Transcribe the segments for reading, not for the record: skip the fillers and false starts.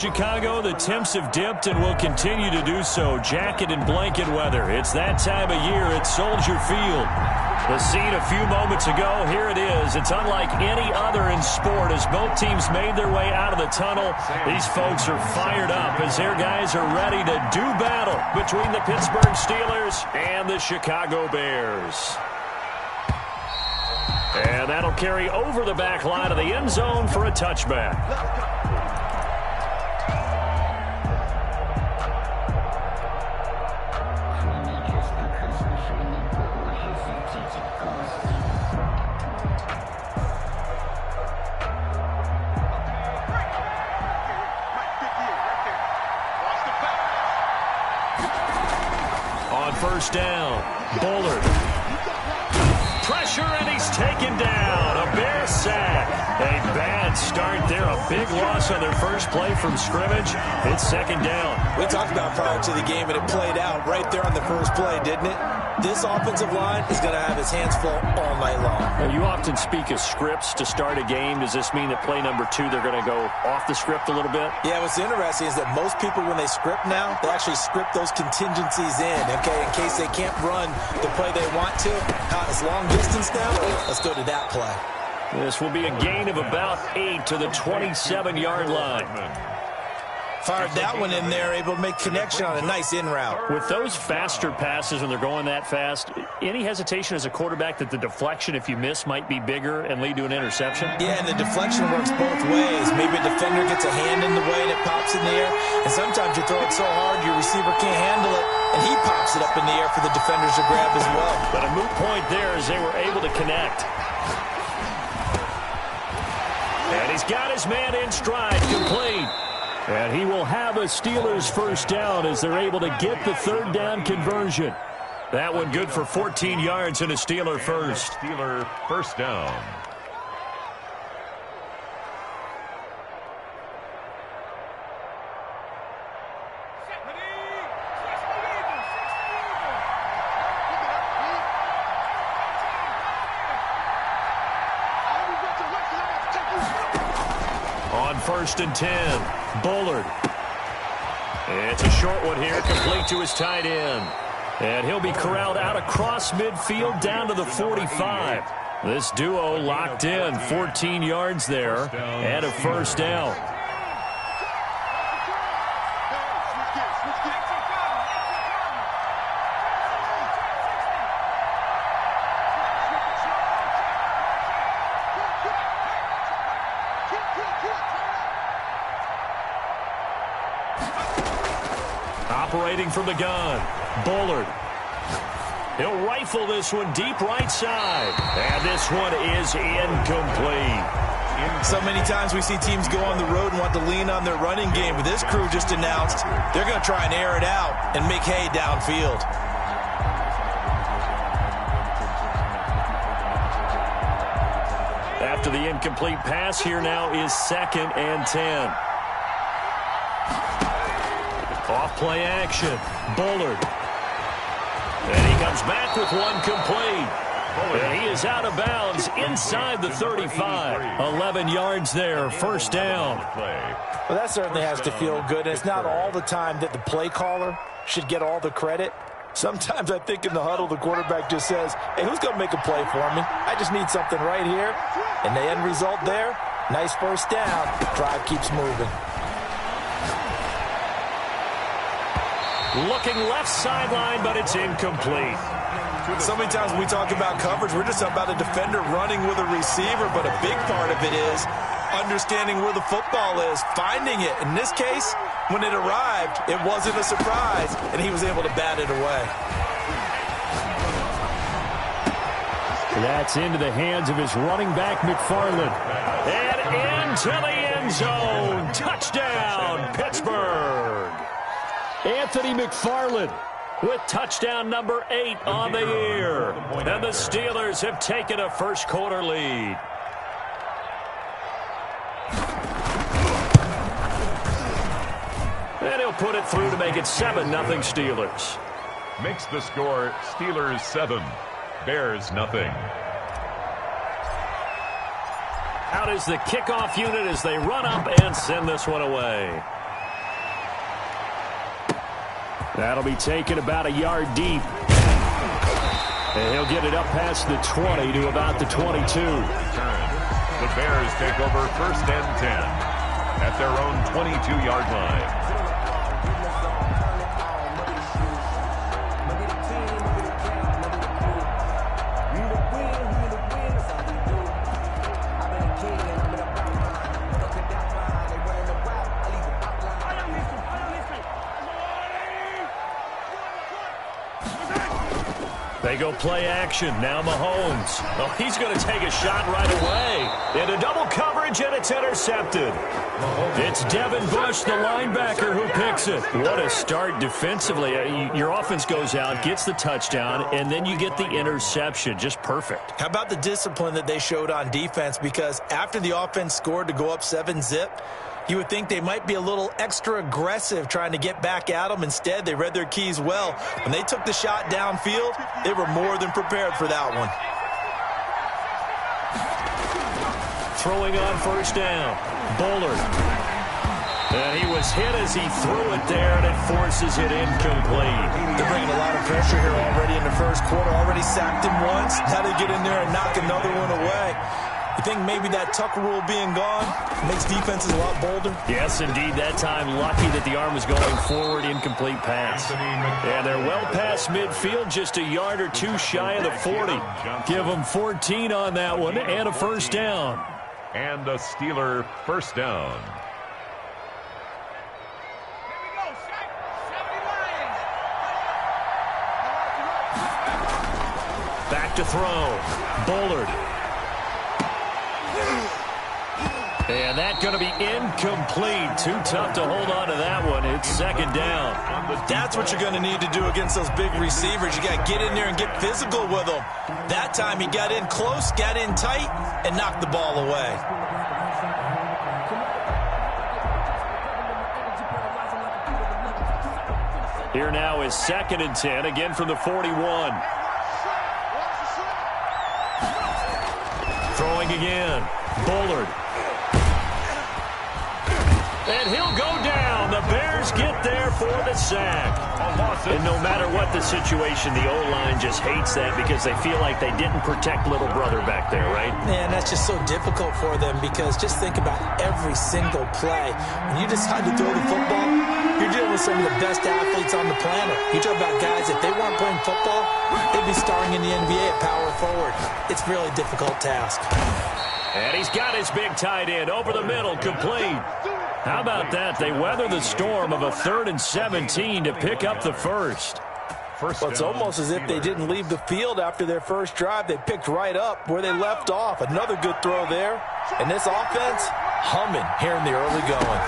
Chicago, the temps have dipped and will continue to do so. Jacket and blanket weather. It's that time of year at Soldier Field. The scene a few moments ago, here it is. It's unlike any other in sport as both teams made their way out of the tunnel. These folks are fired up as their guys are ready to do battle between the Pittsburgh Steelers and the Chicago Bears. And that'll carry over the back line of the end zone for a touchback. First down, Bullard. Pressure, and he's taken down. A Bear sack. A bad start there. A big loss on their first play from scrimmage. It's second down. We talked about prior to the game, and it played out right there on the first play, didn't it? This offensive line is going to have his hands full all night long. Now, you often speak of scripts to start a game. Does this mean that play number 2, they're going to go off the script a little bit? Yeah, what's interesting is that most people, when they script now, they actually script those contingencies in, okay, in case they can't run the play they want to. It's long distance now. Let's go to that play. This will be a gain of about 8 to the 27-yard line. Fired that one in there, able to make connection on a nice in route. With those faster passes when they're going that fast, any hesitation as a quarterback that the deflection, if you miss, might be bigger and lead to an interception? Yeah, and the deflection works both ways. Maybe a defender gets a hand in the way and it pops in the air. And sometimes you throw it so hard your receiver can't handle it, and he pops it up in the air for the defenders to grab as well. But a moot point there as they were able to connect. And he's got his man in stride, complete. And he will have a Steelers first down as they're able to get the third down conversion. That one good for 14 yards and a Steeler first. Steeler first down. On 1st and 10. Bullard. It's a short one here, complete to his tight end. And he'll be corralled out across midfield down to the 45. This duo locked in, 14 yards there, and a first down. Operating from the gun, Bullard. He'll rifle this one deep right side. And this one is incomplete. So many times we see teams go on the road and want to lean on their running game, but this crew just announced they're going to try and air it out and make hay downfield. After the incomplete pass, here now is 2nd and 10. Off play action, Bullard. And he comes back with one complete. And he is out of bounds inside the 35. 11 yards there, first down. Well, that certainly has to feel good. It's not all the time that the play caller should get all the credit. Sometimes I think in the huddle, the quarterback just says, hey, who's going to make a play for me? I just need something right here. And the end result there, nice first down. Drive keeps moving. Looking left sideline, but it's incomplete. So many times when we talk about coverage, we're just about a defender running with a receiver, but a big part of it is understanding where the football is, finding it. In this case, when it arrived, it wasn't a surprise, and he was able to bat it away. That's into the hands of his running back, McFarland. And into the end zone. Touchdown, Pittsburgh. Anthony McFarland with touchdown number 8 on the year. And the Steelers have taken a first quarter lead. And he'll put it through to make it 7-0 Steelers. Makes the score Steelers 7, Bears nothing. Out is the kickoff unit as they run up and send this one away. That'll be taken about a yard deep. And he'll get it up past the 20 to about the 22. The Bears take over 1st and 10 at their own 22-yard line. They go play action. Now Mahomes. Oh, he's going to take a shot right away. Into double coverage, and it's intercepted. It's Devin Bush, the linebacker, who picks it. What a start defensively. Your offense goes out, gets the touchdown, and then you get the interception. Just perfect. How about the discipline that they showed on defense? Because after the offense scored to go up 7-zip, you would think they might be a little extra aggressive trying to get back at them. Instead, they read their keys well. When they took the shot downfield, they were more than prepared for that one. Throwing on 1st down. Bullard. And he was hit as he threw it there, and it forces it incomplete. They're bringing a lot of pressure here already in the first quarter. Already sacked him once. Now they get in there and knock another one away. You think maybe that Tucker rule being gone makes defenses a lot bolder? Yes, indeed. That time, lucky that the arm was going forward, incomplete pass. And they're well past midfield, just a yard or two shy of the 40. Give them 14 on that one and a 1st down. And a Steeler 1st down. Back to throw. Bullard. And that's going to be incomplete. Too tough to hold on to that one. It's 2nd down. That's what you're going to need to do against those big receivers. You got to get in there and get physical with them. That time he got in close, got in tight, and knocked the ball away. Here now is 2nd and 10, again from the 41. Throwing again. Bullard. And he'll go down. The Bears get there for the sack. And no matter what the situation, the O-line just hates that because they feel like they didn't protect little brother back there, right? Man, that's just so difficult for them because just think about every single play. When you decide to throw the football, you're dealing with some of the best athletes on the planet. You talk about guys, if they weren't playing football, they'd be starring in the NBA at power forward. It's a really difficult task. And he's got his big tight end over the middle, complete. How about that? They weather the storm of a 3rd and 17 to pick up the first. Well, it's almost as if they didn't leave the field after their first drive. They picked right up where they left off. Another good throw there. And this offense, humming here in the early going.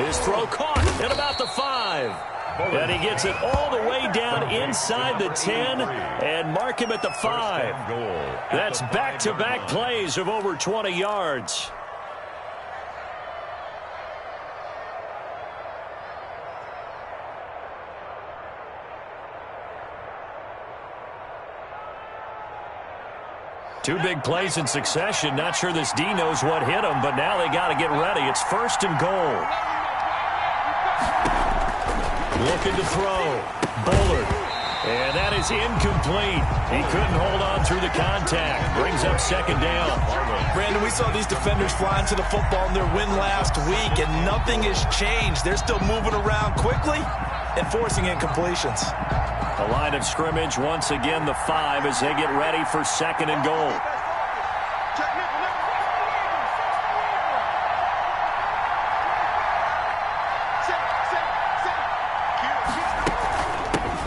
His throw caught at about the 5. And he gets it all the way down inside the 10 and mark him at the 5. That's back-to-back plays of over 20 yards. Two big plays in succession. Not sure this D knows what hit him, but now they got to get ready. It's 1st and goal. Looking to throw. Bullard. And that is incomplete. He couldn't hold on through the contact. Brings up 2nd down. Brandon, we saw these defenders flying to the football in their win last week, and nothing has changed. They're still moving around quickly and forcing incompletions. The line of scrimmage, once again, the 5 as they get ready for 2nd and goal.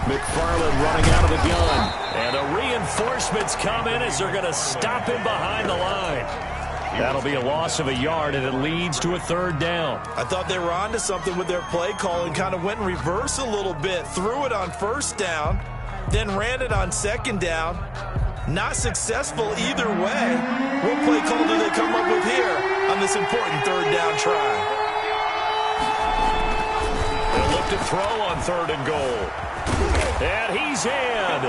McFarland running out of the gun. And the reinforcements come in as they're going to stop him behind the line. That'll be a loss of a yard, and it leads to a 3rd down. I thought they were onto something with their play call and kind of went in reverse a little bit. Threw it on 1st down, then ran it on 2nd down. Not successful either way. What play call do they come up with here on this important 3rd down try? They'll look to throw on 3rd and goal. And he's in.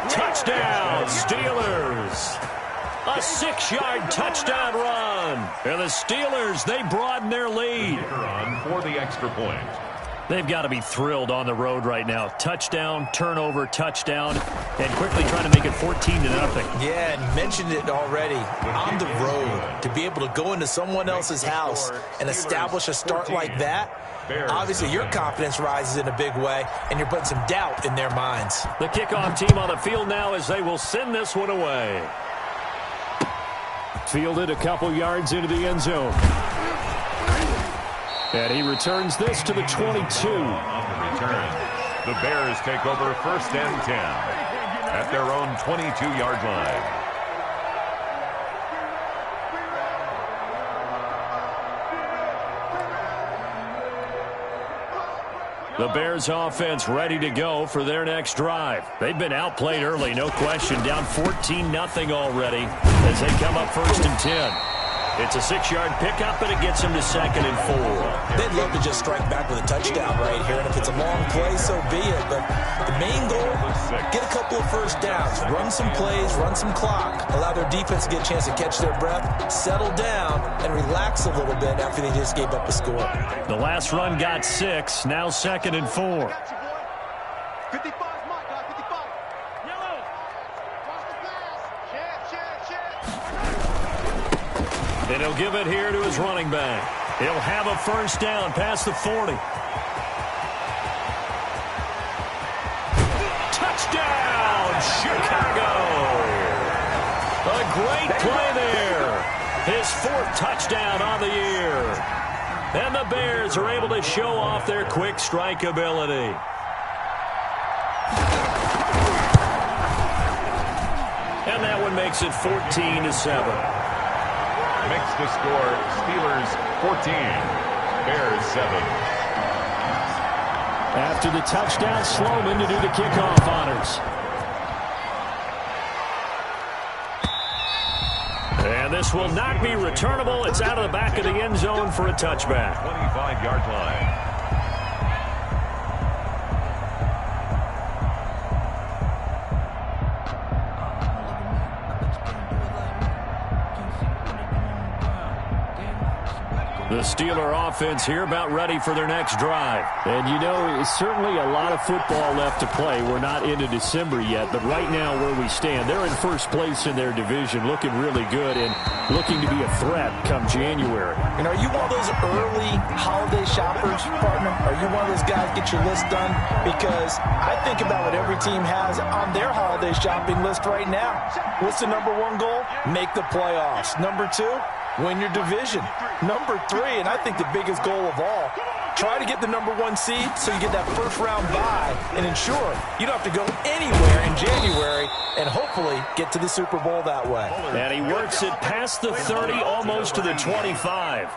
Touchdown, Steelers. A 6-yard touchdown run. And the Steelers, they broaden their lead. For the extra point. They've got to be thrilled on the road right now. Touchdown, turnover, touchdown, and quickly trying to make it 14-0. Yeah, and mentioned it already. On the road, to be able to go into someone else's house and establish a start like that, obviously your confidence rises in a big way, and you're putting some doubt in their minds. The kickoff team on the field now as they will send this one away. Fielded a couple yards into the end zone. And he returns this to the 22. On the return, the Bears take over 1st and 10 at their own 22-yard line. The Bears offense ready to go for their next drive. They've been outplayed early, no question. Down 14-0 already as they come up 1st and 10. It's a 6-yard pickup, and it gets them to 2nd and 4. They'd love to just strike back with a touchdown right here, and if it's a long play, so be it. But the main goal, get a couple of first downs, run some plays, run some clock, allow their defense to get a chance to catch their breath, settle down, and relax a little bit after they just gave up a score. The last run got 6, now 2nd and 4. And he'll give it here to his running back. He'll have a first down past the 40. Touchdown, Chicago! A great play there. His 4th touchdown on the year. And the Bears are able to show off their quick strike ability. And that one makes it 14-7. Makes the score Steelers 14, Bears 7. After the touchdown, Sloman to do the kickoff honors. And this will not be returnable. It's out of the back of the end zone for a touchback. 25-yard line. The Steeler offense here about ready for their next drive. And, you know, it's certainly a lot of football left to play. We're not into December yet, but right now where we stand, they're in first place in their division, looking really good and looking to be a threat come January. And are you one of those early holiday shoppers, partner? Are you one of those guys get your list done? Because I think about what every team has on their holiday shopping list right now. What's the number 1 goal? Make the playoffs. Number 2? Win your division. Number 3, and I think the biggest goal of all, try to get the number 1 seed so you get that first-round bye and ensure you don't have to go anywhere in January and hopefully get to the Super Bowl that way. And he works it past the 30, almost to the 25.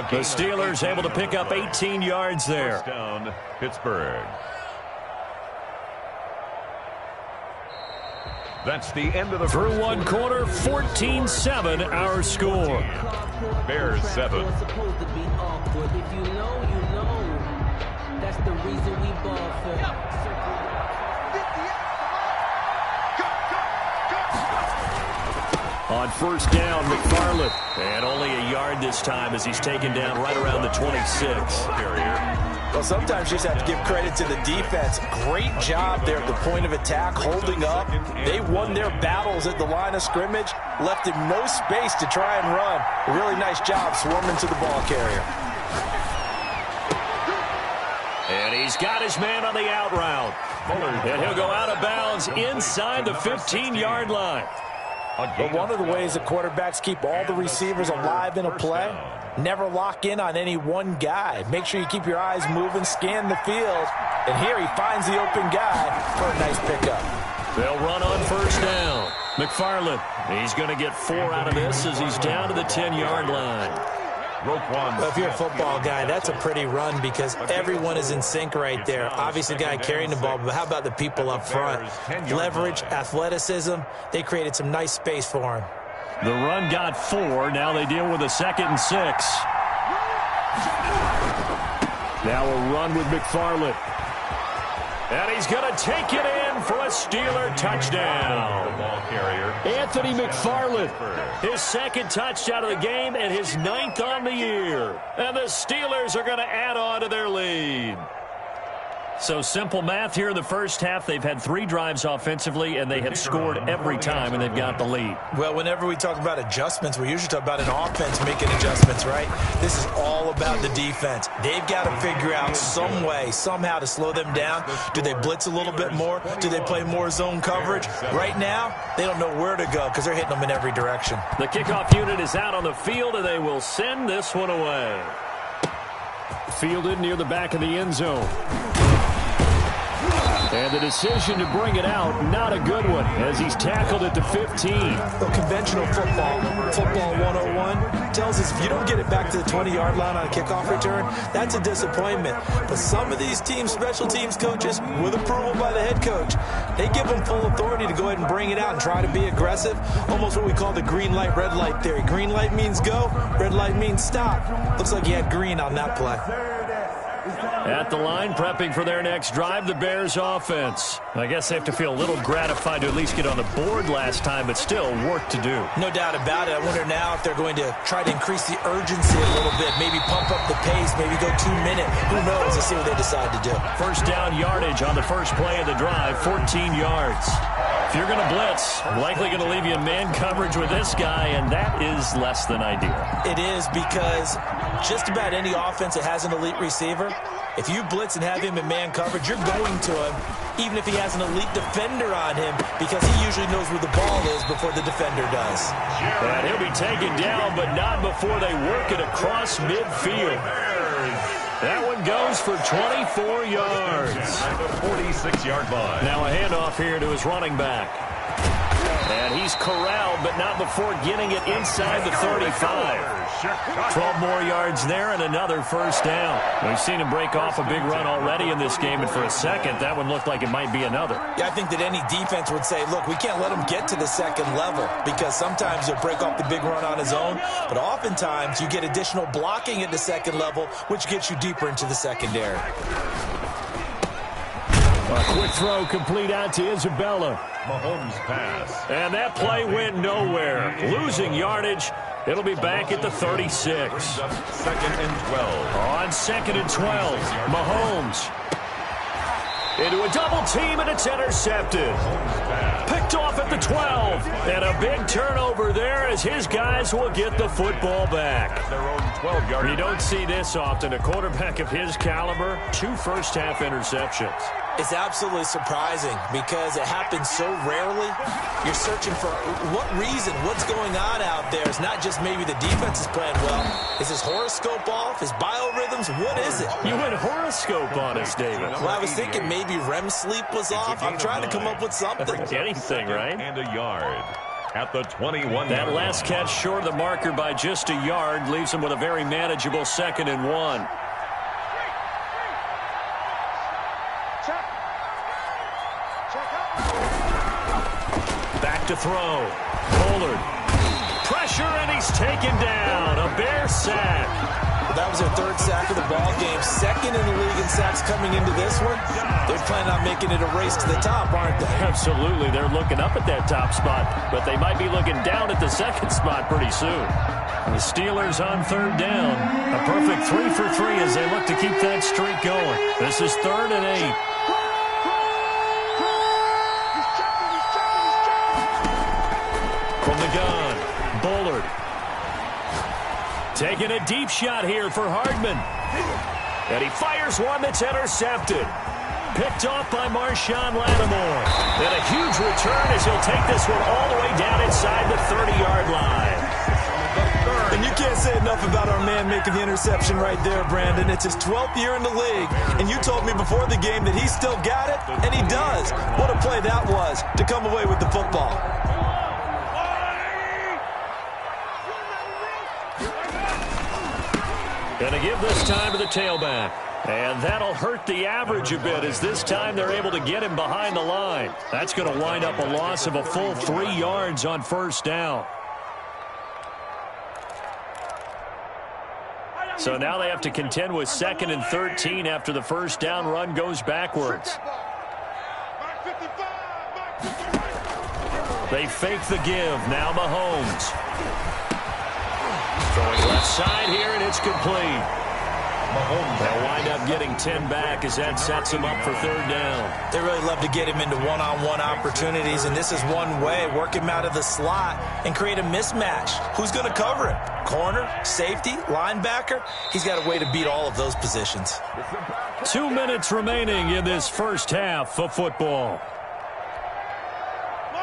The Steelers able to pick up 18 yards there. First down, Pittsburgh. That's the end of the Through 1 quarter, 14-7 our score. Bears 7. It's supposed to be awkward. If you know, you know. That's the reason we ball for. On first down, McFarland. And only a yard this time as he's taken down right around the 26. Well, sometimes you just have to give credit to the defense. Great job there at the point of attack, holding up. They won their battles at the line of scrimmage, left him no space to try and run. A really nice job swarming to the ball carrier. And he's got his man on the out route. And he'll go out of bounds inside the 15-yard line. But one of the ways that quarterbacks keep all the receivers alive in a play, never lock in on any one guy. Make sure you keep your eyes moving, scan the field. And here he finds the open guy for a nice pickup. They'll run on first down. McFarland, he's going to get 4 out of this as he's down to the 10-yard line. Well, if you're a football guy, that's a pretty run because everyone is in sync right there. Obviously, the guy carrying the ball, but how about the people up front? Leverage, athleticism, they created some nice space for him. The run got 4. Now they deal with a 2nd and 6. Now a run with McFarland. And he's going to take it in for a Steeler touchdown. The ball carrier, Anthony McFarland. His second touchdown of the game and his 9th on the year. And the Steelers are going to add on to their lead. So simple math here in the first half. They've had 3 drives offensively, and they have scored every time, and they've got the lead. Well, whenever we talk about adjustments, we usually talk about an offense making adjustments, right? This is all about the defense. They've got to figure out some way, somehow to slow them down. Do they blitz a little bit more? Do they play more zone coverage? Right now, they don't know where to go because they're hitting them in every direction. The kickoff unit is out on the field, and they will send this one away. Fielded near the back of the end zone. And the decision to bring it out, not a good one, as he's tackled at the 15. Well, conventional football 101, tells us if you don't get it back to the 20-yard line on a kickoff return, that's a disappointment. But some of these teams, special teams coaches, with approval by the head coach, they give them full authority to go ahead and bring it out and try to be aggressive, almost what we call the green light, red light theory. Green light means go, red light means stop. Looks like he had green on that play. At the line, prepping for their next drive, the Bears offense. I guess they have to feel a little gratified to at least get on the board last time, but still work to do. No doubt about it. I wonder now if they're going to try to increase the urgency a little bit, maybe pump up the pace, maybe go 2 minute. Who knows? Let's see what they decide to do. First down yardage on the first play of the drive, 14 yards. If you're going to blitz, likely going to leave you in man coverage with this guy, and that is less than ideal. It is, because just about any offense that has an elite receiver, if you blitz and have him in man coverage, you're going to him, even if he has an elite defender on him, because he usually knows where the ball is before the defender does. And he'll be taken down, but not before they work it across midfield. That one goes for 24 yards. At the 46-yard line. Now a handoff here to his running back. And he's corralled, but not before getting it inside the 35. 12 more yards there and another first down. We've seen him break off a big run already in this game, and for a second, that one looked like it might be another. Yeah, I think that any defense would say, look, we can't let him get to the second level, because sometimes he'll break off the big run on his own, but oftentimes you get additional blocking at the second level, which gets you deeper into the secondary. A quick throw complete out to Isabella. Mahomes pass. And that play went nowhere. Losing yardage. It'll be back at the 36. Second and 12. On second and 12, Mahomes into a double team, and it's intercepted. Picked off at the 12. And a big turnover there as his guys will get the football back. At their own 12-yard. You don't see this often. A quarterback of his caliber, 2 first-half interceptions. It's absolutely surprising because it happens so rarely. You're searching for what reason, what's going on out there. It's not just maybe the defense is playing well. Is his horoscope off? His biorhythms? What is it? You went horoscope on us, David. Well, I was thinking maybe REM sleep was off. I'm trying to come up with something. Anything, right? And a yard. At the 21. That last catch short of the marker by just a yard leaves him with a very manageable second and 1. Back to throw. Pollard. Pressure, and he's taken down. A Bear sack. That was their 3rd sack of the ball game. 2nd in the league in sacks coming into this one. They're planning on making it a race to the top, aren't they? Absolutely. They're looking up at that top spot, but they might be looking down at the second spot pretty soon. The Steelers on 3rd down. A perfect 3 for 3 as they look to keep that streak going. This is 3rd and 8. From the gun, Bullard. Taking a deep shot here for Hardman. And he fires one that's intercepted. Picked off by Marshawn Lattimore. And a huge return as he'll take this one all the way down inside the 30-yard line. And you can't say enough about our man making the interception right there, Brandon. It's his 12th year in the league, and you told me before the game that he still got it, and he does. What a play that was to come away with the football. Gonna give this time to the tailback. And that'll hurt the average a bit as this time they're able to get him behind the line. That's going to wind up a loss of a full 3 yards on first down. So now they have to contend with 2nd and 13 after the first down run goes backwards. They fake the give. Now Mahomes. Throwing left side here, and it's complete. They'll wind up getting 10 back as that sets him up for third down. They really love to get him into one-on-one opportunities, and this is one way. Work him out of the slot and create a mismatch. Who's going to cover him? Corner, safety, linebacker? He's got a way to beat all of those positions. 2 minutes remaining in this first half of football.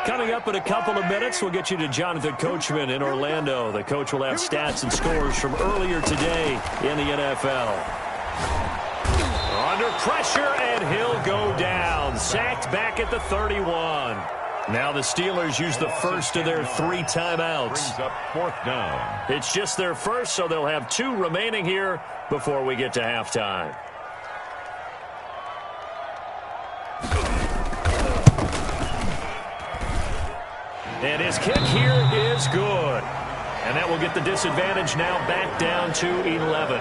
Coming up in a couple of minutes, we'll get you to Jonathan Coachman in Orlando. The coach will have stats and scores from earlier today in the NFL. Under pressure, and he'll go down. Sacked back at the 31. Now the Steelers use the first of their 3 timeouts. Brings up fourth down. It's just their first, so they'll have 2 remaining here before we get to halftime. And his kick here is good. And that will get the disadvantage now back down to 11.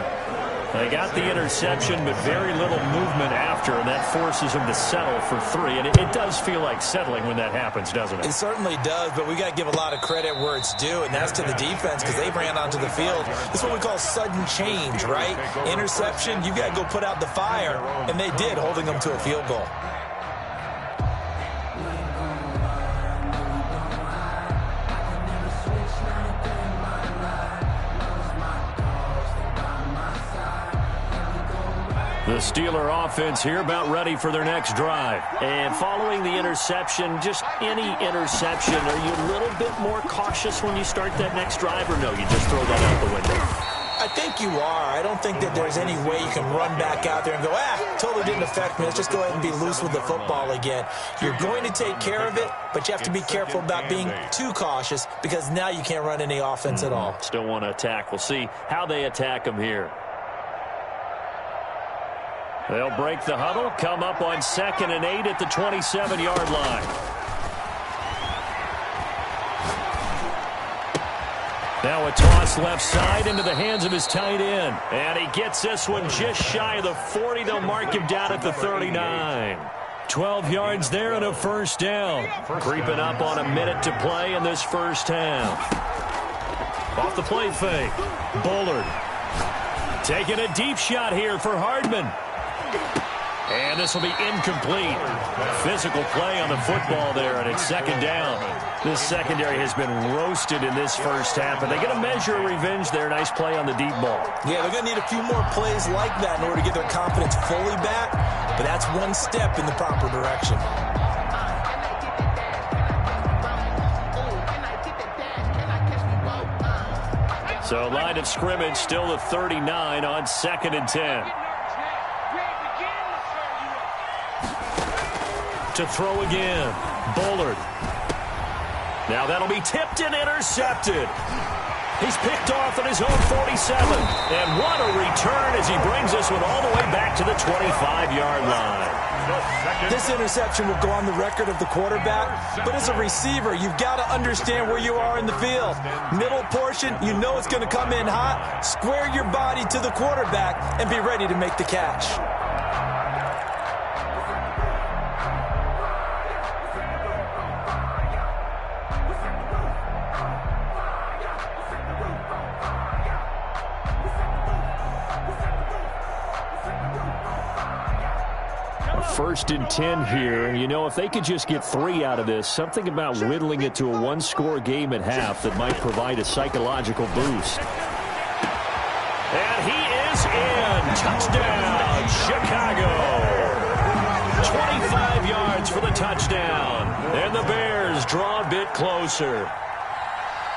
They got the interception, but very little movement after, and that forces him to settle for 3. And it does feel like settling when that happens, doesn't it? It certainly does, but we got to give a lot of credit where it's due, and that's to the defense because they ran onto the field. This is what we call sudden change, right? Interception, you got to go put out the fire, and they did, holding them to a field goal. The Steeler offense here about ready for their next drive. And following the interception, just any interception, are you a little bit more cautious when you start that next drive, or no, you just throw that out the window? I think you are. I don't think that there's any way you can run back out there and go, totally didn't affect me. Let's just go ahead and be loose with the football again. You're going to take care of it, but you have to be careful about being too cautious because now you can't run any offense at all. Still want to attack. We'll see how they attack them here. They'll break the huddle, come up on 2nd and 8 at the 27-yard line. Now a toss left side into the hands of his tight end. And he gets this one just shy of the 40. They'll mark him down at the 39. 12 yards there and a first down. Creeping up on a minute to play in this first half. Off the play fake. Bullard taking a deep shot here for Hardman. And this will be incomplete. Physical play on the football there, and it's 2nd down. This secondary has been roasted in this first half, and they get a measure of revenge there. Nice play on the deep ball. Yeah, they're going to need a few more plays like that in order to get their confidence fully back, but that's one step in the proper direction. So line of scrimmage still the 39 on 2nd and 10. To throw again. Bullard. Now that'll be tipped and intercepted. He's picked off at his own 47. And what a return as he brings this one all the way back to the 25-yard line. This interception will go on the record of the quarterback, but as a receiver, you've got to understand where you are in the field. Middle portion, you know it's going to come in hot. Square your body to the quarterback and be ready to make the catch. First and 10 here. You know, if they could just get 3 out of this, something about whittling it to a 1-score game at half that might provide a psychological boost. And he is in. Touchdown, Chicago. 25 yards for the touchdown. And the Bears draw a bit closer.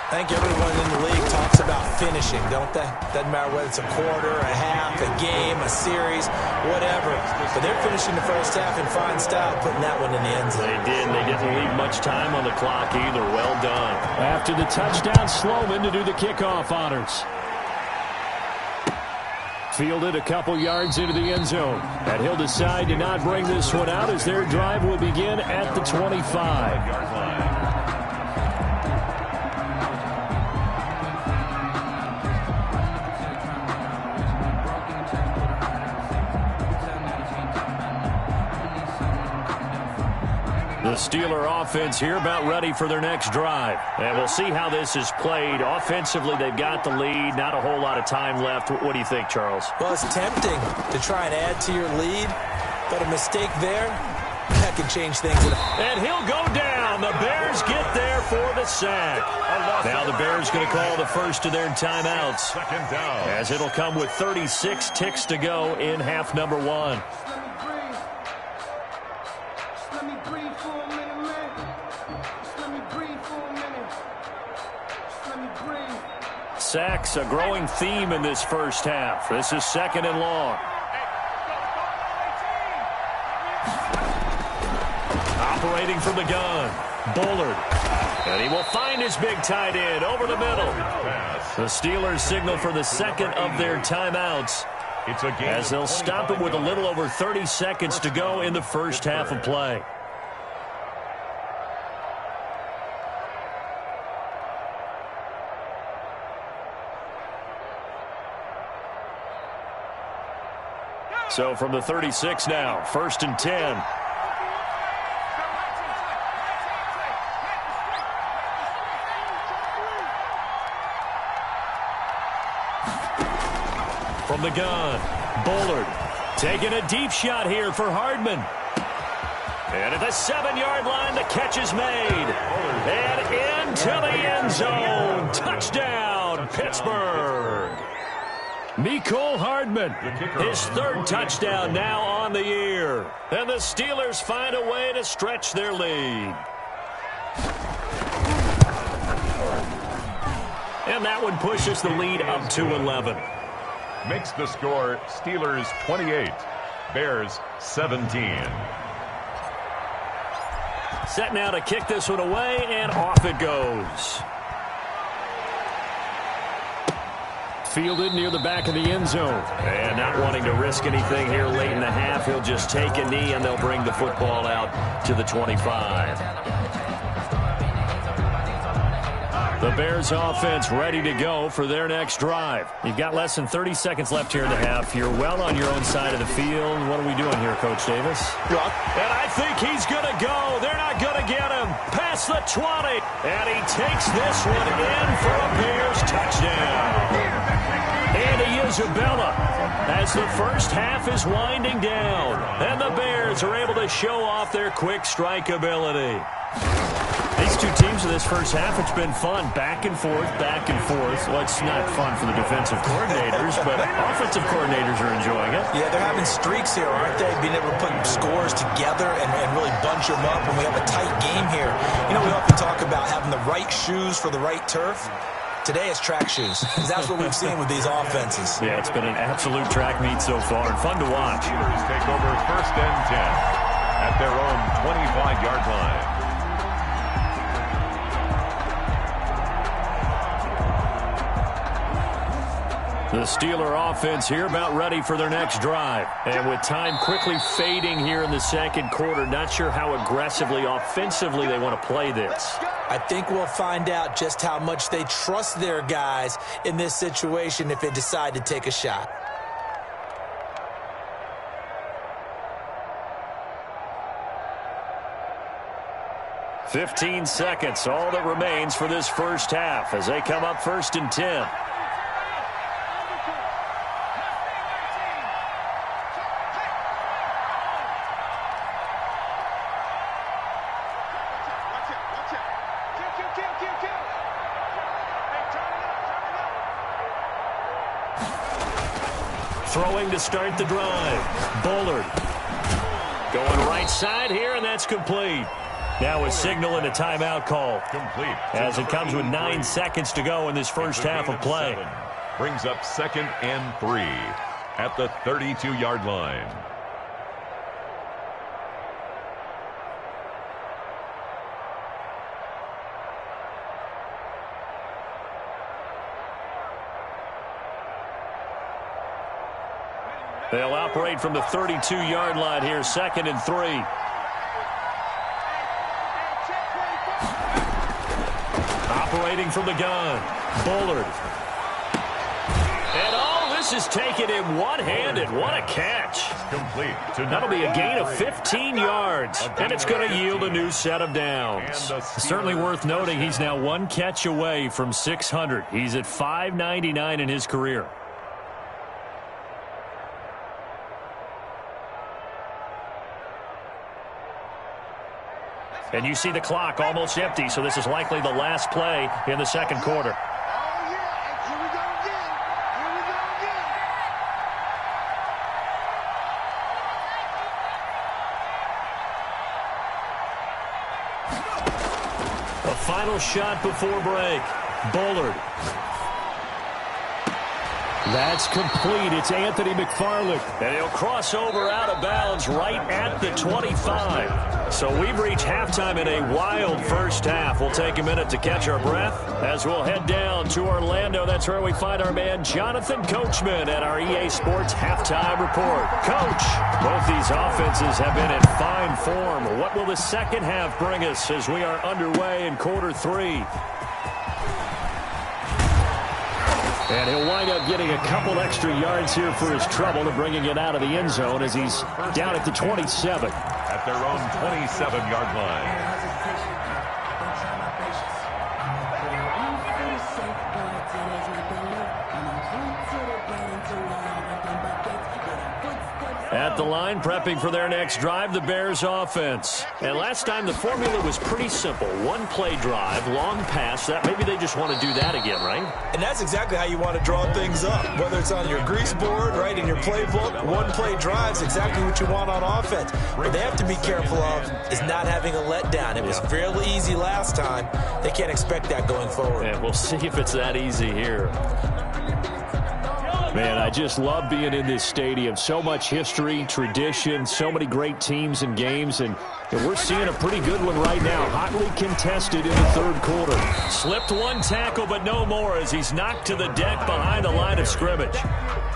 I think everyone in the league talks about finishing, don't they? Doesn't matter whether it's a quarter, a half, a game, a series, whatever. But they're finishing the first half in fine style, putting that one in the end zone. They did. They didn't leave much time on the clock either. Well done. After the touchdown, Sloman to do the kickoff honors. Fielded a couple yards into the end zone. And he'll decide to not bring this one out as their drive will begin at the 25-yard line. The The Steeler offense here about ready for their next drive. And we'll see how this is played. Offensively, they've got the lead. Not a whole lot of time left. What do you think, Charles? Well, it's tempting to try and add to your lead, but a mistake there, that can change things. And he'll go down. The Bears get there for the sack. Now the Bears going to call the first of their timeouts. Second down. As it'll come with 36 ticks to go in half number one. Sacks, a growing theme in this first half. This is second and long. Operating from the gun, Bullard. And he will find his big tight end over the middle. The Steelers signal for the second of their timeouts as they'll stop it with a little over 30 seconds to go in the first half of play. So from the 36 now, 1st and 10. From the gun, Bullard taking a deep shot here for Hardman. And at the 7-yard line, the catch is made. And into the end zone. Touchdown, Pittsburgh. Mecole Hardman, his third touchdown now on the year. And the Steelers find a way to stretch their lead. And that one pushes the lead up to 11. Makes the score Steelers 28, Bears 17. Set now to kick this one away, and off it goes. Fielded near the back of the end zone. And not wanting to risk anything here late in the half, he'll just take a knee, and they'll bring the football out to the 25. The Bears offense ready to go for their next drive. You've got less than 30 seconds left here in the half. You're well on your own side of the field. What are we doing here, Coach Davis? Yeah. And I think he's going to go. They're not going to get him. Past the 20. And he takes this one in for a Bears touchdown. Andy Isabella as the first half is winding down. And the Bears are able to show off their quick strike ability. These two teams in this first half, it's been fun. Back and forth, back and forth. Well, it's not fun for the defensive coordinators, but offensive coordinators are enjoying it. Yeah, they're having streaks here, aren't they? Being able to put scores together and really bunch them up. And we have a tight game here. You know, we often talk about having the right shoes for the right turf. Today it's track shoes, because that's what we've seen with these offenses. Yeah, it's been an absolute track meet so far, and fun to watch. Steelers take over 1st and 10 at their own 25-yard line. The Steeler offense here about ready for their next drive. And with time quickly fading here in the second quarter, not sure how aggressively, offensively they want to play this. I think we'll find out just how much they trust their guys in this situation if they decide to take a shot. "15 seconds, all that remains for this first half as they come up 1st and 10. Throwing to start the drive. Bullard going right side here, and that's complete. Now a signal and a timeout call. Complete. As it comes with 9 seconds to go in this first half of play. Brings up 2nd and 3 at the 32-yard line. They'll operate from the 32-yard line here, 2nd and 3. Operating from the gun, Bullard. And this is taken in one-handed. What a catch. Complete. That'll be a gain of 15 yards, and it's going to yield a new set of downs. Certainly worth noting he's now one catch away from 600. He's at 599 in his career. And you see the clock almost empty, so this is likely the last play in the second quarter. A final shot before break. Bullard. That's complete. It's Anthony McFarland. And he'll cross over out of bounds right at the 25. So we've reached halftime in a wild first half. We'll take a minute to catch our breath as we'll head down to Orlando. That's where we find our man Jonathan Coachman at our EA Sports Halftime Report. Coach, both these offenses have been in fine form. What will the second half bring us as we are underway in quarter three? And he'll wind up getting a couple extra yards here for his trouble and bringing it out of the end zone as he's down at the 27. At their own 27-yard line. At the line, prepping for their next drive, the Bears offense. And last time, the formula was pretty simple. One-play drive, long pass. That maybe they just want to do that again, right? And that's exactly how you want to draw things up. Whether it's on your grease board, right, in your playbook, one-play drive's exactly what you want on offense. What they have to be careful of is not having a letdown. It was fairly easy last time. They can't expect that going forward. And we'll see if it's that easy here. Man, I just love being in this stadium. So much history, tradition, so many great teams and games, and we're seeing a pretty good one right now. Hotly contested in the third quarter. Slipped one tackle, but no more as he's knocked to the deck behind the line of scrimmage.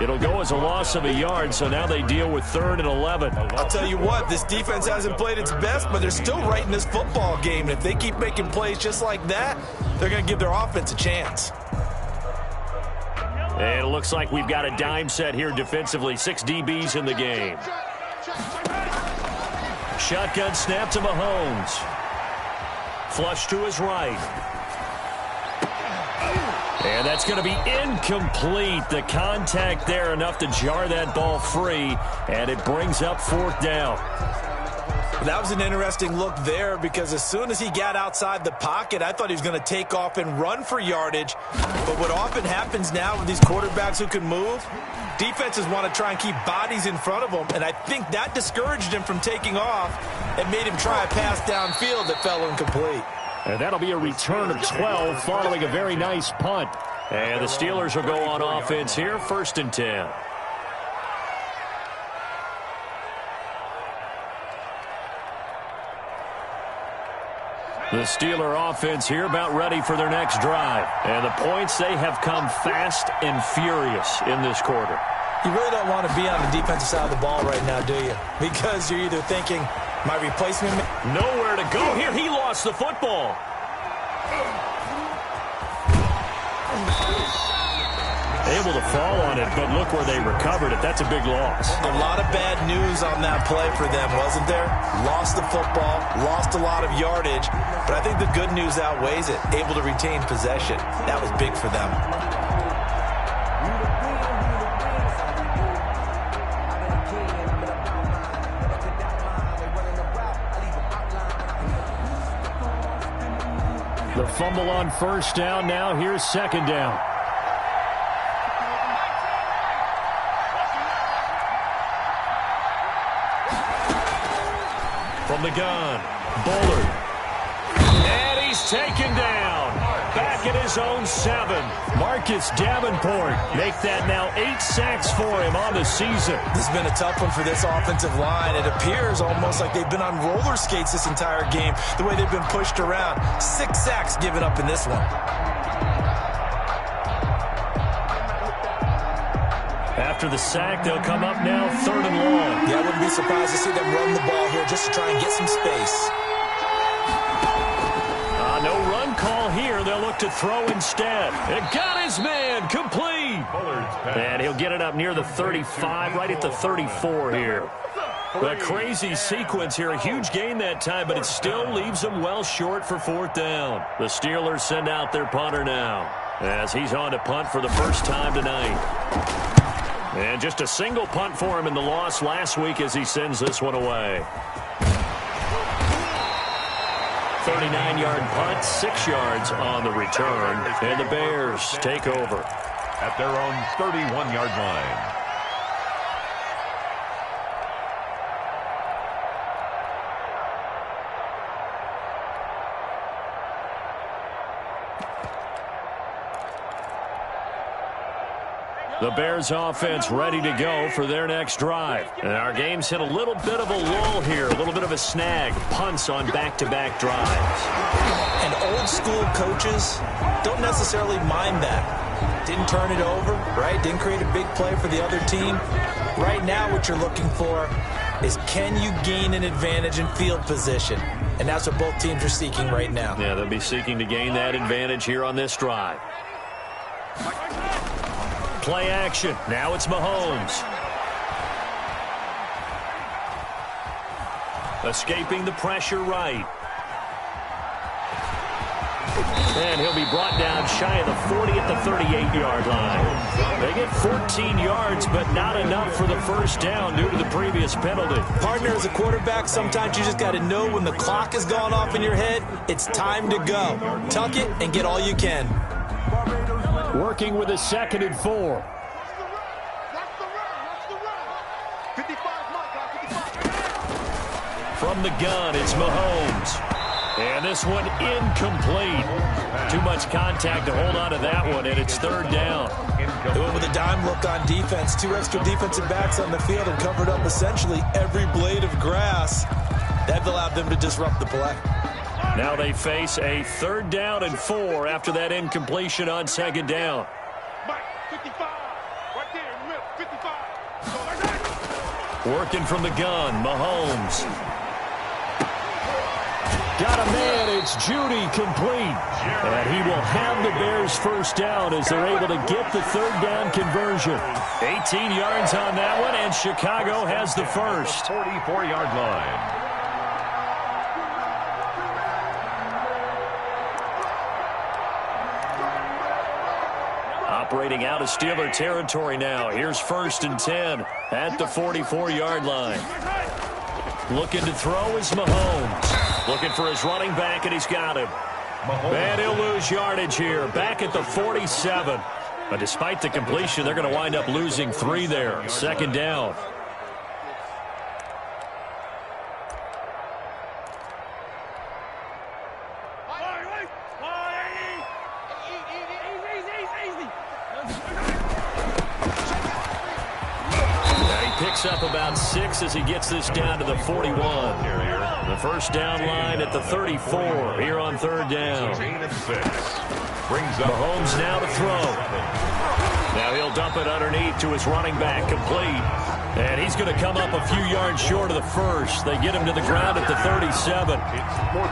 It'll go as a loss of a yard, so now they deal with 3rd and 11. I'll tell you what, this defense hasn't played its best, but they're still right in this football game. And if they keep making plays just like that, they're going to give their offense a chance. And it looks like we've got a dime set here defensively. 6 DBs in the game. Shotgun snap to Mahomes. Flush to his right. And that's going to be incomplete. The contact there enough to jar that ball free. And it brings up 4th down. That was an interesting look there because as soon as he got outside the pocket, I thought he was going to take off and run for yardage. But what often happens now with these quarterbacks who can move, defenses want to try and keep bodies in front of them, and I think that discouraged him from taking off and made him try a pass downfield that fell incomplete. And that'll be a return of 12 following a very nice punt. And the Steelers will go on offense here, 1st and 10. The Steeler offense here about ready for their next drive. And the points, they have come fast and furious in this quarter. You really don't want to be on the defensive side of the ball right now, do you? Because you're either thinking, my replacement... Nowhere to go here. He lost the football. Able to fall on it, but look where they recovered it. That's a big loss. A lot of bad news on that play for them, wasn't there? Lost the football, lost a lot of yardage, but I think the good news outweighs it. Able to retain possession. That was big for them. The fumble on 1st down. Now here's 2nd down. From the gun, Bullard. And he's taken down. Back at his own 7. Marcus Davenport make that now 8 sacks for him on the season. This has been a tough one for this offensive line. It appears almost like they've been on roller skates this entire game, the way they've been pushed around. 6 sacks given up in this one. After the sack, they'll come up now 3rd and long. Yeah, I wouldn't be surprised to see them run the ball here just to try and get some space. No run call here. They'll look to throw instead. It got his man complete. And he'll get it up near the 35, right at the 34 here. A crazy sequence here. A huge gain that time, but it still leaves them well short for fourth down. The Steelers send out their punter now, as he's on to punt for the first time tonight. And just a single punt for him in the loss last week as he sends this one away. 39-yard punt, 6 yards on the return. And the Bears take over at their own 31-yard line. The Bears offense ready to go for their next drive. And our game's hit a little bit of a lull here, a little bit of a snag. Punts on back-to-back drives. And old school coaches don't necessarily mind that. Didn't turn it over, right? Didn't create a big play for the other team. Right now what you're looking for is, can you gain an advantage in field position? And that's what both teams are seeking right now. Yeah, they'll be seeking to gain that advantage here on this drive. Play action. Now it's Mahomes. Escaping the pressure right. And he'll be brought down shy of the 40 at the 38-yard line. They get 14 yards, but not enough for the first down due to the previous penalty. Partner, as a quarterback, sometimes you just got to know when the clock has gone off in your head, it's time to go. Tuck it and get all you can. Working with a 2nd and 4. From the gun, it's Mahomes. And this one incomplete. Too much contact to hold on to that one, and it's 3rd down. They went with a dime look on defense. 2 extra defensive backs on the field and covered up essentially every blade of grass. That allowed them to disrupt the play. Now they face a 3rd down and 4 after that incompletion on 2nd down. Working from the gun, Mahomes. Got a man, it's Judy, complete. And he will have the Bears first down as they're able to get the 3rd down conversion. 18 yards on that one, and Chicago has the first. 44-yard line. Operating out of Steeler territory now. Here's 1st and 10 at the 44-yard line. Looking to throw is Mahomes. Looking for his running back, and he's got him. And he'll lose yardage here. Back at the 47. But despite the completion, they're going to wind up losing 3 there. 2nd down. Up about 6 as he gets this down to the 41. The first down line at the 34 here on 3rd down. Mahomes now to throw. Now he'll dump it underneath to his running back, complete. And he's going to come up a few yards short of the first. They get him to the ground at the 37.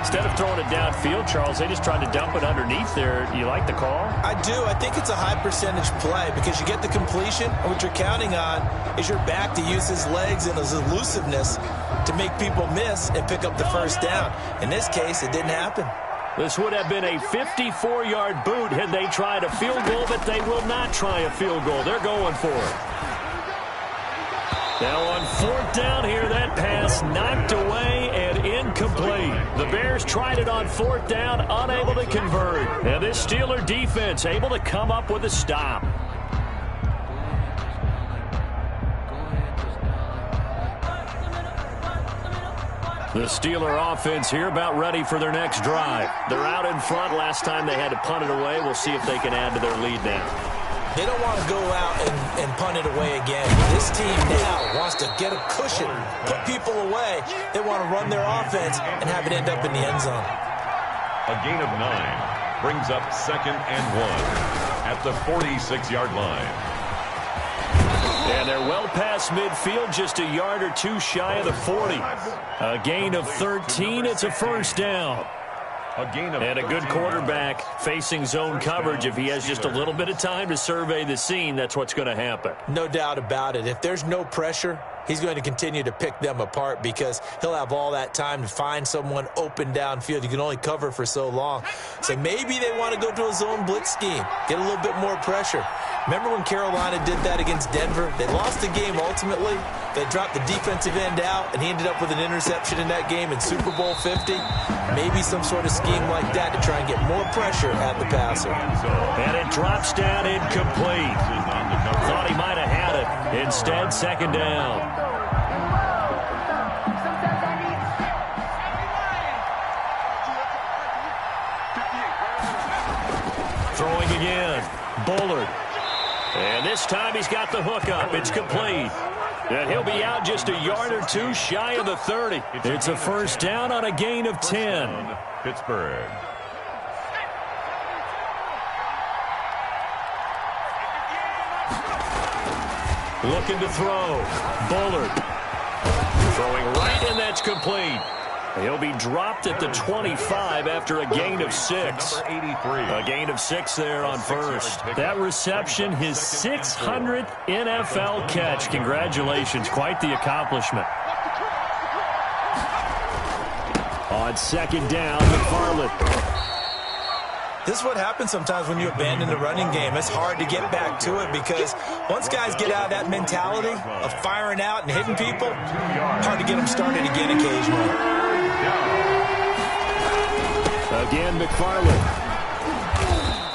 Instead of throwing it downfield, Charles, they just tried to dump it underneath there. You like the call? I do. I think it's a high percentage play because you get the completion, and what you're counting on is your back to use his legs and his elusiveness to make people miss and pick up the first down. In this case, it didn't happen. This would have been a 54-yard boot had they tried a field goal, but they will not try a field goal. They're going for it. Now on 4th down here, that pass knocked away and incomplete. The Bears tried it on 4th down, unable to convert. Now this Steeler defense able to come up with a stop. The Steeler offense here about ready for their next drive. They're out in front. Last time they had to punt it away. We'll see if they can add to their lead now. They don't want to go out and punt it away again. This team now wants to get a cushion, put people away. They want to run their offense and have it end up in the end zone. A gain of 9 brings up 2nd and 1 at the 46-yard line. And they're well past midfield, just a yard or 2 shy of the 40. A gain of 13. It's a first down. And a good quarterback facing zone coverage. If he has just a little bit of time to survey the scene, that's what's going to happen. No doubt about it. If there's no pressure, he's going to continue to pick them apart because he'll have all that time to find someone open downfield. You can only cover for so long. So maybe they want to go to a zone blitz scheme, get a little bit more pressure. Remember when Carolina did that against Denver? They lost the game ultimately. They dropped the defensive end out, and he ended up with an interception in that game in Super Bowl 50. Maybe some sort of scheme like that to try and get more pressure at the passer. And it drops down incomplete. Thought he might have had it. Instead, second down. Throwing again. Bullard. And this time he's got the hook up. It's complete. And he'll be out just a yard or two shy of the 30. It's a first down on a gain of 10. Pittsburgh. Looking to throw. Bullard. Throwing right, and that's complete. He'll be dropped at the 25 after a gain of 6. A gain of 6 there on first. That reception, his 600th NFL catch. Congratulations. Quite the accomplishment. On second down, McFarland. This is what happens sometimes when you abandon the running game. It's hard to get back to it because once guys get out of that mentality of firing out and hitting people, hard to get them started again occasionally. Again, McFarland.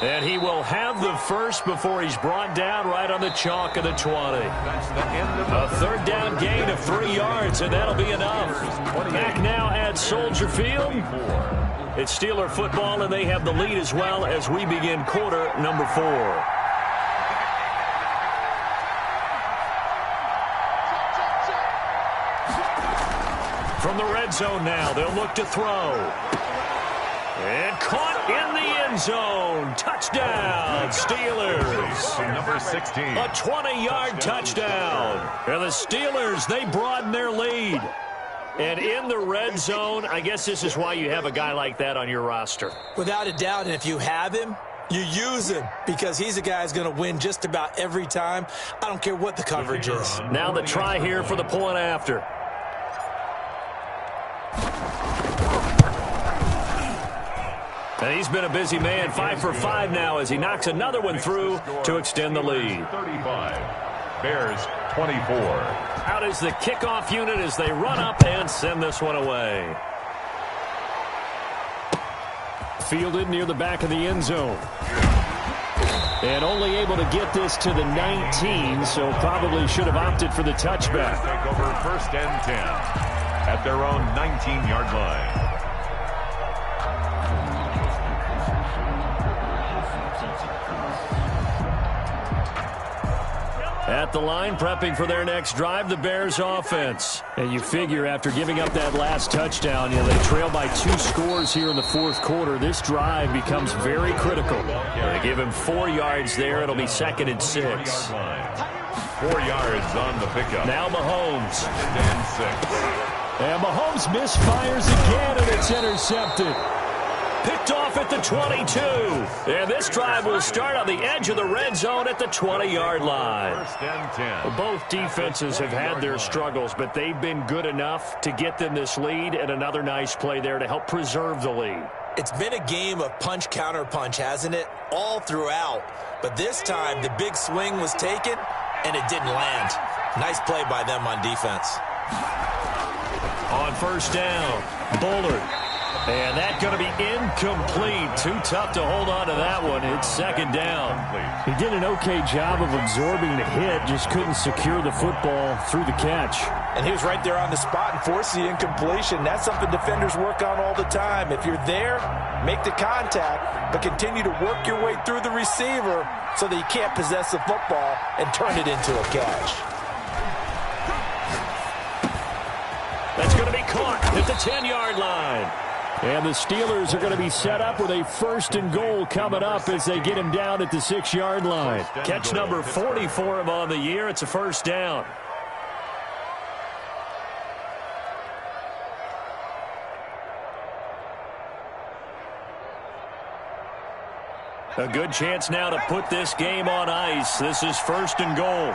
And he will have the first before he's brought down right on the chalk of the 20. A third down gain of 3 yards, and that'll be enough. Back now at Soldier Field. It's Steeler football, and they have the lead as well as we begin quarter number 4. From the red zone now, they'll look to throw. And caught in the end zone. Touchdown, Steelers. Number 16. A 20-yard touchdown. And the Steelers, they broaden their lead. And in the red zone, I guess this is why you have a guy like that on your roster. Without a doubt, and if you have him, you use him because he's a guy who's going to win just about every time. I don't care what the coverage is. Now the try here for the point after. And he's been a busy man, 5 for 5 now as he knocks another one through to extend the lead. 35. Bears 24. Out is the kickoff unit as they run up and send this one away. Fielded near the back of the end zone. And only able to get this to the 19, so probably should have opted for the touchback. Take over first and 10 at their own 19-yard line. At the line, prepping for their next drive, the Bears offense. And you figure after giving up that last touchdown, they trail by 2 scores here in the fourth quarter. This drive becomes very critical. They give him 4 yards there. It'll be second and 6. 4 yards on the pickup. Now Mahomes. And 6. And Mahomes misfires again, and it's intercepted. Picked off at the 22. And this drive will start on the edge of the red zone at the 20-yard line. First and 10. Both defenses have had their struggles, but they've been good enough to get them this lead, and another nice play there to help preserve the lead. It's been a game of punch-counter-punch, hasn't it? All throughout. But this time, the big swing was taken, and it didn't land. Nice play by them on defense. On first down, Bullard. And that's going to be incomplete. Too tough to hold on to that one. It's second down. He did an okay job of absorbing the hit, just couldn't secure the football through the catch. And he was right there on the spot and forced the incompletion. That's something defenders work on all the time. If you're there, make the contact, but continue to work your way through the receiver so that you can't possess the football and turn it into a catch. That's going to be caught at the 10-yard line. And the Steelers are going to be set up with a first and goal coming up as they get him down at the 6-yard line. Catch number 40 for him on the year. It's a first down. A good chance now to put this game on ice. This is 1st and goal.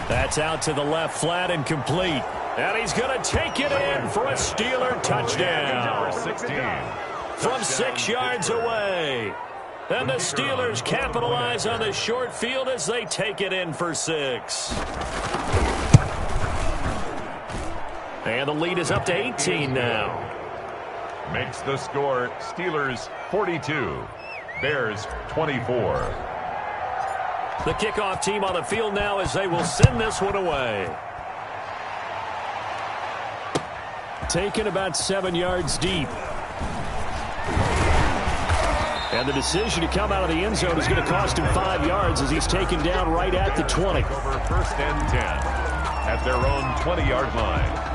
That's out to the left flat and complete. And he's going to take it in for a Steeler touchdown. 16. From 6 yards away. And the Steelers capitalize on the short field as they take it in for 6. And the lead is up to 18 now. Makes the score Steelers 42, Bears 24. The kickoff team on the field now as they will send this one away. Taken about 7 yards deep. And the decision to come out of the end zone is going to cost him 5 yards as he's taken down right at the 20. Over 1st and 10 at their own 20-yard line.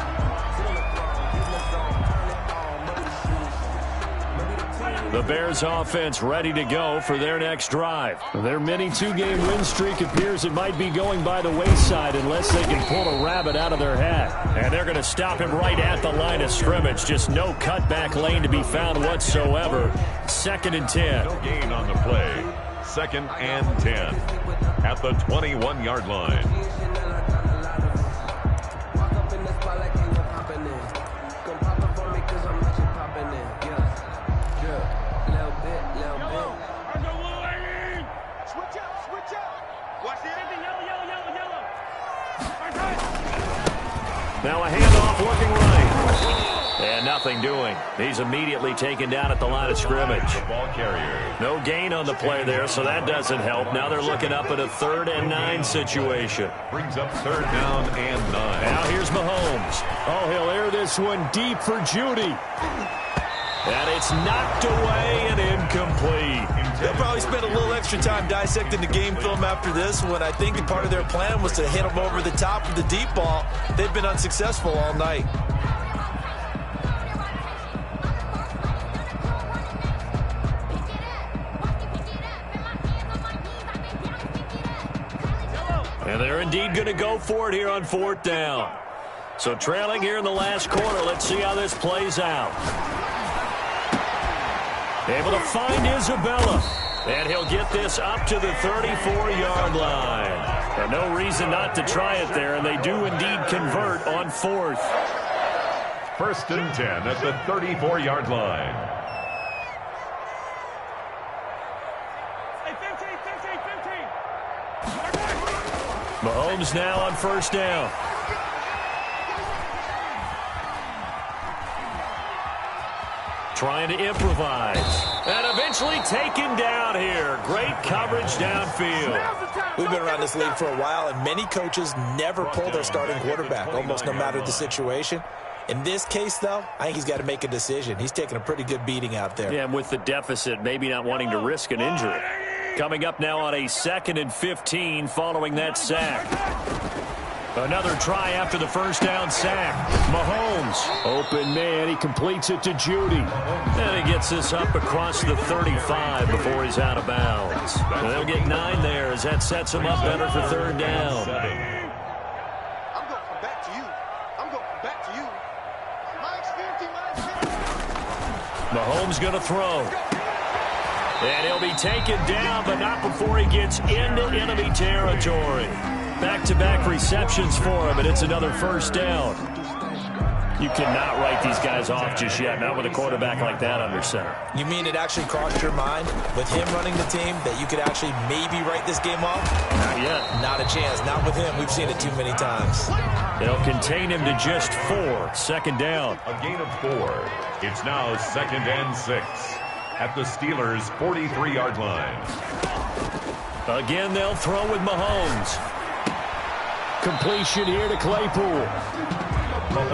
The Bears offense ready to go for their next drive. Their mini 2-game win streak appears it might be going by the wayside unless they can pull a rabbit out of their hat. And they're going to stop him right at the line of scrimmage. Just no cutback lane to be found whatsoever. 2nd and 10. No gain on the play. 2nd and 10 at the 21-yard line. Now a handoff looking right. And nothing doing. He's immediately taken down at the line of scrimmage. Ball carrier. No gain on the play there, so that doesn't help. Now they're looking up at a 3rd and 9 situation. Brings up 3rd down and 9. Now here's Mahomes. Oh, he'll air this one deep for Judy. And it's knocked away and incomplete. They'll probably spend a little extra time dissecting the game film after this one. I think part of their plan was to hit them over the top of the deep ball. They've been unsuccessful all night. And they're indeed going to go for it here on 4th down. So trailing here in the last quarter. Let's see how this plays out. Able to find Isabella. And he'll get this up to the 34-yard line. And no reason not to try it there, and they do indeed convert on 4th. 1st and 10 at the 34-yard line. Mahomes now on 1st down. Trying to improvise. And eventually taken down here. Great coverage downfield. We've been around this league for a while, and many coaches never pull their starting quarterback, almost no matter the situation. In this case, though, I think he's got to make a decision. He's taking a pretty good beating out there. Yeah, and with the deficit, maybe not wanting to risk an injury. Coming up now on a 2nd and 15 following that sack. Another try after the 1st down sack. Mahomes. Open man. He completes it to Judy. And he gets this up across the 35 before he's out of bounds. And they'll get 9 there as that sets him up better for 3rd down. I'm going back to you. I'm going back to you. Mahomes going to throw. And he'll be taken down, but not before he gets into enemy territory. Back-to-back receptions for him, and it's another 1st down. You cannot write these guys off just yet, not with a quarterback like that under center. You mean it actually crossed your mind with him running the team that you could actually maybe write this game off? Not yet. Not a chance. Not with him. We've seen it too many times. They'll contain him to just 4. 2nd down. A gain of 4. It's now 2nd and 6 at the Steelers' 43-yard line. Again, they'll throw with Mahomes. Completion here to Claypool.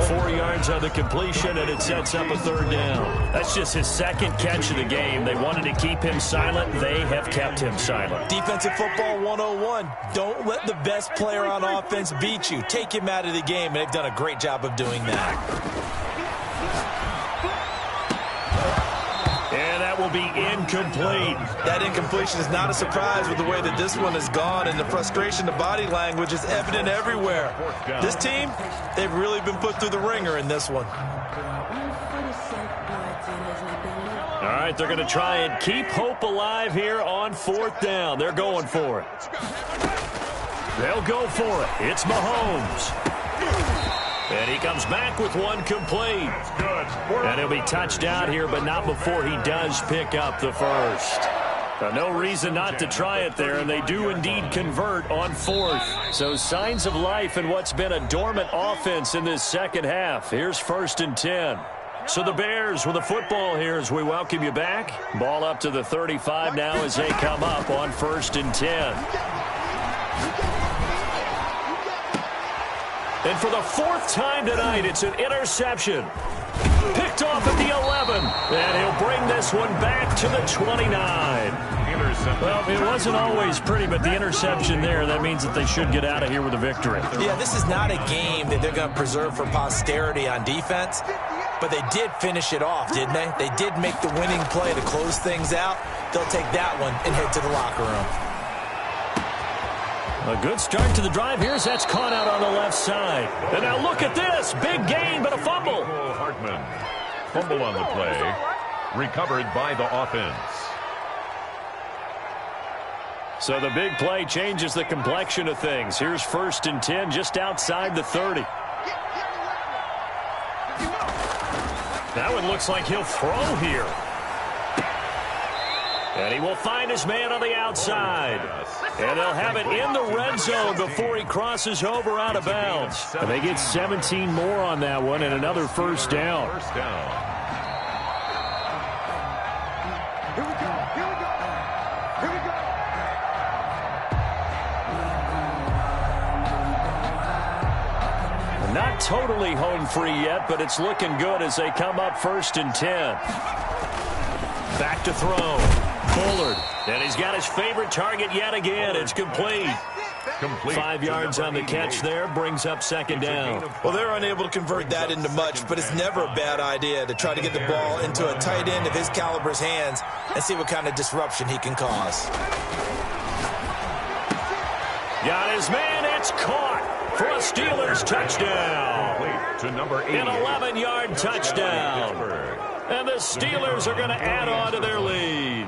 4 yards on the completion, and it sets up a 3rd down. That's just his 2nd catch of the game. They wanted to keep him silent. They have kept him silent. Defensive football 101. Don't let the best player on offense beat you. Take him out of the game, and they've done a great job of doing that. And that will be incomplete. That incompletion is not a surprise with the way that this one has gone, and the frustration, the body language is evident everywhere. This team, they've really been put through the ringer in this one. All right, they're going to try and keep hope alive here on 4th down. They're going for it. They'll go for it. It's Mahomes. And he comes back with one complete. And he'll be touched out here, but not before he does pick up the first. No reason not to try it there, and they do indeed convert on 4th. So signs of life in what's been a dormant offense in this second half. Here's 1st and 10. So the Bears with the football here as we welcome you back. Ball up to the 35 now as they come up on 1st and 10. And for the 4th time tonight, it's an interception. Picked off at the 11. And he'll bring this one back to the 29. Well, it wasn't always pretty, but the interception there, that means that they should get out of here with a victory. Yeah, this is not a game that they're going to preserve for posterity on defense. But they did finish it off, didn't they? They did make the winning play to close things out. They'll take that one and head to the locker room. A good start to the drive. Here's that's caught out on the left side. And now look at this. Big gain, but a fumble. Hartman. Fumble on the play. Recovered by the offense. So the big play changes the complexion of things. Here's 1st and 10 just outside the 30. That one looks like he'll throw here. And he will find his man on the outside. And they'll have it in the red zone before he crosses over out of bounds. And they get 17 more on that one and another first down. First down. Here we go. Here we go. Here we go. Not totally home free yet, but it's looking good as they come up 1st and 10. Back to throw. Bullard. And he's got his favorite target yet again. It's complete. 5 yards on the catch there. Brings up 2nd down. Well, they're unable to convert that into much, but it's never a bad idea to try to get the ball into a tight end of his caliber's hands and see what kind of disruption he can cause. Got his man. It's caught for a Steelers touchdown. To number 8. An 11-yard touchdown. And the Steelers are going to add on to their lead.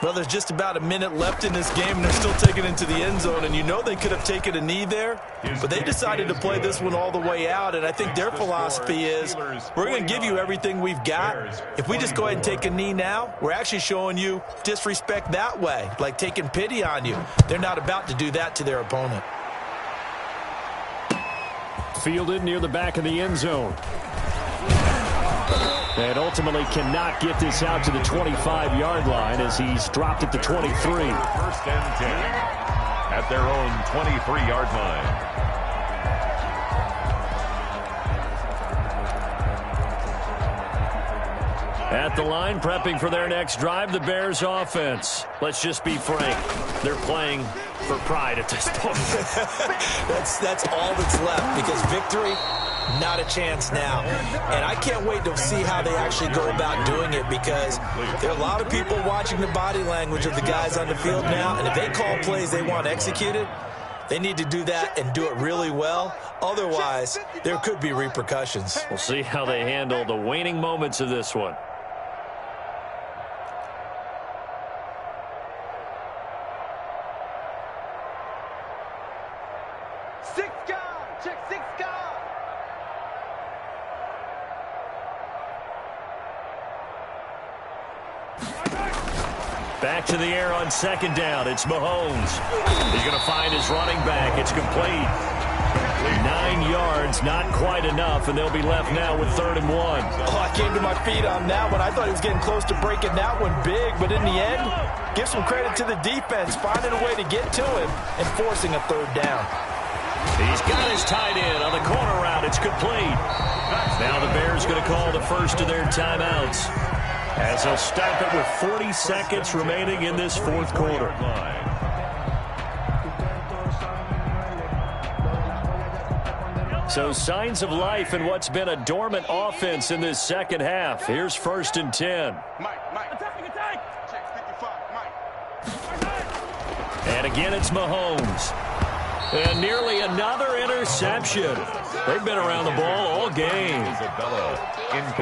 Well, there's just about a minute left in this game, and they're still taking it into the end zone. And you know they could have taken a knee there, but they decided to play this one all the way out. And I think their philosophy is, we're going to give you everything we've got. If we just go ahead and take a knee now, we're actually showing you disrespect that way, like taking pity on you. They're not about to do that to their opponent. Fielded near the back of the end zone. And ultimately cannot get this out to the 25-yard line as he's dropped at the 23. 1st and 10 at their own 23-yard line. At the line, prepping for their next drive, the Bears offense. Let's just be frank. They're playing for pride at this point. That's all that's left, because victory, not a chance now. And I can't wait to see how they actually go about doing it, because there are a lot of people watching the body language of the guys on the field now, and if they call plays they want executed, they need to do that and do it really well. Otherwise, there could be repercussions. We'll see how they handle the waning moments of this one. Back to the air on 2nd down. It's Mahomes. He's going to find his running back. It's complete. 9 yards, not quite enough, and they'll be left now with 3rd and 1. Oh, I came to my feet on that one. I thought he was getting close to breaking that one big, but in the end, give some credit to the defense, finding a way to get to him and forcing a 3rd down. He's got his tight end on the corner route. It's complete. Now the Bears going to call the first of their timeouts, as they'll stop it with 40 seconds remaining in this 4th quarter. So signs of life in what's been a dormant offense in this second half. Here's 1st and 10. And again, it's Mahomes. And nearly another interception. They've been around the ball all game.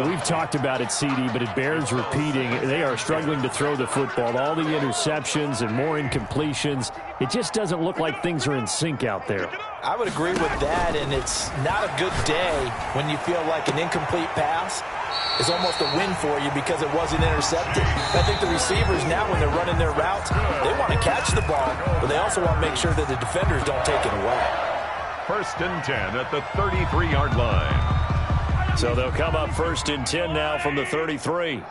We've talked about it, CD, but it bears repeating. They are struggling to throw the football. All the interceptions and more incompletions. It just doesn't look like things are in sync out there. I would agree with that, and it's not a good day when you feel like an incomplete pass is almost a win for you because it wasn't intercepted. I think the receivers now, when they're running their routes, they want to catch the ball, but they also want to make sure that the defenders don't take it away. 1st and 10 at the 33-yard line. So they'll come up 1st and 10 now from the 33.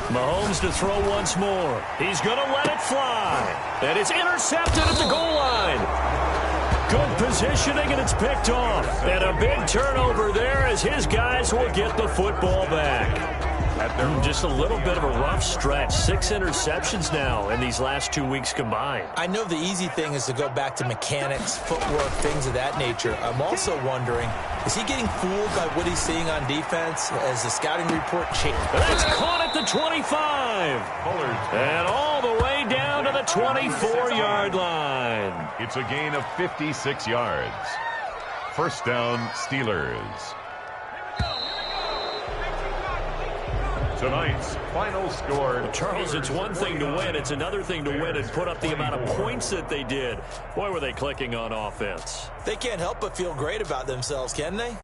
Mahomes to throw once more. He's going to let it fly. And it's intercepted at the goal line. Good positioning, and it's picked off. And a big turnover there as his guys will get the football back. Just a little bit of a rough stretch. 6 interceptions now in these last 2 weeks combined. I know the easy thing is to go back to mechanics, footwork, things of that nature. I'm also wondering, is he getting fooled by what he's seeing on defense as the scouting report changes? That's caught at the 25. And all the way down to the 24-yard line. It's a gain of 56 yards. 1st down, Steelers. Tonight's final score. Charles, it's one thing to win. It's another thing to win and put up the amount of points that they did. Boy, were they clicking on offense. They can't help but feel great about themselves, can they?